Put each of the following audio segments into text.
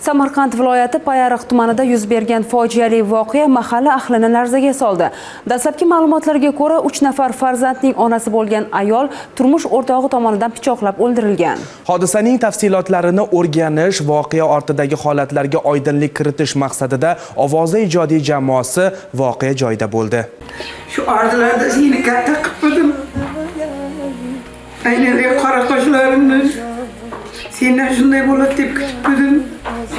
Samarqand viloyati Payariq tumanida yuz bergan fojiali voqea mahalla ahlini larzaga soldi. Dastlabki ma'lumotlarga ko'ra, 3 nafar farzandning onasi bo'lgan ayol turmush o'rtog'i tomonidan pichoqlab o'ldirilgan. Hodisaning tafsilotlarini o'rganish, voqea ortidagi holatlarga oydinlik kiritish maqsadida Ovoza ijodiy jamoasi voqea joyida bo'ldi. Shu ordalarda seni katta qildim. Aynan qora qoshlarimni sendan shunday bo'ladi deb kutdim.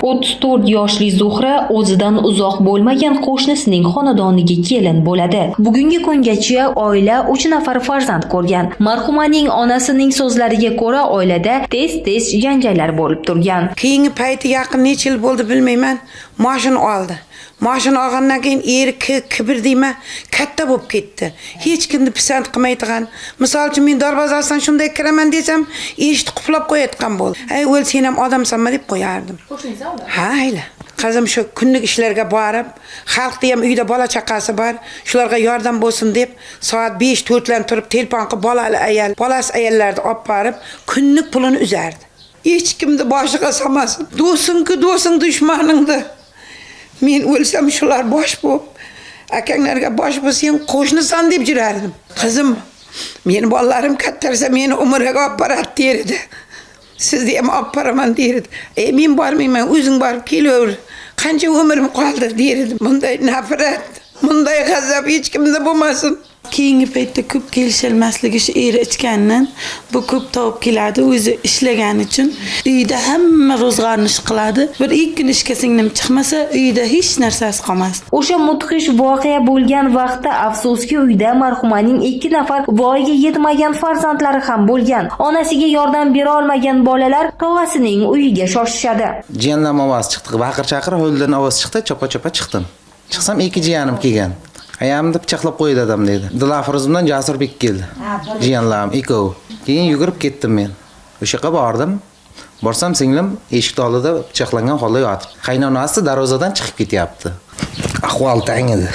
34 yoshli Zuhra o'zidan uzoq bo'lmagan qo'shnisining xonadoniga kelin bo'ladi. Bugungi kungacha oila 3 nafar farzand ko'rgan. Marhumaning onasining so'zlariga ko'ra, oilada tez-tez janjallar bo'lib turgan. Keyingi payti yaqin necha yil bo'ldi bilmayman, mashina oldi. Mashina olgandan keyin eri kibir deyman, katta bo'lib ketdi. Hech kimni pisand qilmaydigan. Misol uchun men darvozasidan shunday kiraman desam, eshitib quflab qo'yayotgan bo'ldi. Ay, o'l sen ham odamsanmi deb qo'yardim. Ha, hayla. Qizim shu kunlik ishlarga borib, xalqda ham uyda bola chaqasi bor, shularga yordam bo'lsin deb soat 5-4 dan turib telefon qilib bolasi ayollarni olib borib, kunlik pulini uzardi. Hech kimni boshiga solmasin. Do'sing dushmaningdi. Men o'lsam shular bosh bo'lib, akanglarga bosh bo'lsang qo'shnisan deb yurardim. Qizim, meni bolalarim kattarsa meni umrga olib boradi derdi. Sizni ham olib boraman derdi. Men bormayman, o'zing borib kelaver. Qancha umrim qoldi derdi. Bunday nafrat, bunday g'azab hech kimda bo'lmasin. Keyingi paytda ko'p kelisholmasligi shu eri ichganidan bu ko'p topib keladi, o'zi ishlagani uchun uyda hamma ro'zg'orni qiladi. Bir ikki kun ishga singlim chiqmasa, uyda hech narsasi qolmasdi. O'sha mudhish voqea bo'lgan vaqtda afsuski uyda marhumaning 2 nafar voyaga yetmagan farzandlari ham bo'lgan. Onasiga yordam bera olmagan bolalar tog'asining uyiga shoshishadi. Jiyanlar ovoz chiqdi, baqir-chaqir hovlidan ovoz chiqdi, chopa-chopa chiqdim. Chiqsam 2 jiyanim kelgan. Ayamni pichoqlab qo'ydi adam dedi. Dilafruzimdan Jasurbek keldi. Jiyanlarim ikkovi. Keyin yugurib ketdim men. O'sha yerga bordim. Borsam singlim eshik oldida pichoqlangan holda yotib. Qaynonasi darvozadan chiqib ketyapti. Ahvol tang edi.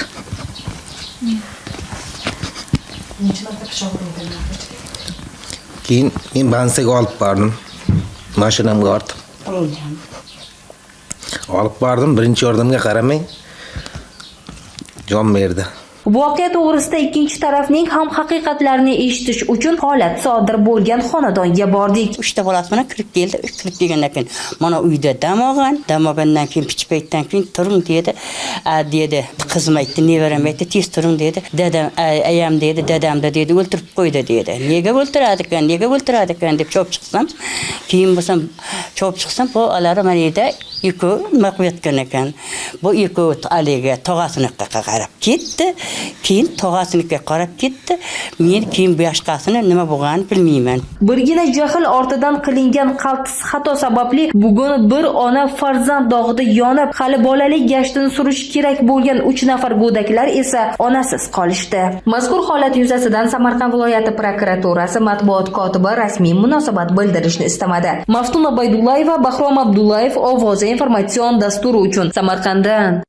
Keyin men bansaga olib bordim. Mashinamga ortib. Olib bordim, birinchi yordamga qaramay jon berdi. Voqea to'g'risida ikkinchi tarafning ham haqiqatlarini eshitish uchun holat sodir bo'lgan xonadonga bordik. 3 ta bolasi bilan kirib keldi. Kirib kelgandan keyin mana uyda dam olgandan keyin pichpaytdan keyin turing dedi. Dedi, qizim aytdi, nevaram aytdi, tez turing dedi. Dadam, ayam dedi, dadamda dedi, o'ltirib qo'ydi dedi. Nega o'ltiradi ekan deb chop chiqsam, keyin bo'lsam chop chiqsam, bu alari mana yerda ikkovi nima qilayotgan ekan. Bu ikkovi aliga tog'asiniga qarab ketdi. Keyin tog'asiniga qarab ketdi. Men keyin bu yoshqasini nima bo'lganini bilmayman. Birgina jahl ortidan qilingan qaltis xato sababli bugun bir ona farzand dog'ida yonib, hali bolalik gashtini surish kerak bo'lgan 3 nafar go'daklar esa onasiz qolishdi. Mazkur holat yuzasidan Samarqand viloyati prokuraturasi matbuot kotibi rasmiy munosabat bildirishni istamadi. Maftuna Baydullayeva, Bahrom Abdullayev, Ovoza informatsion dasturi uchun Samarqanddan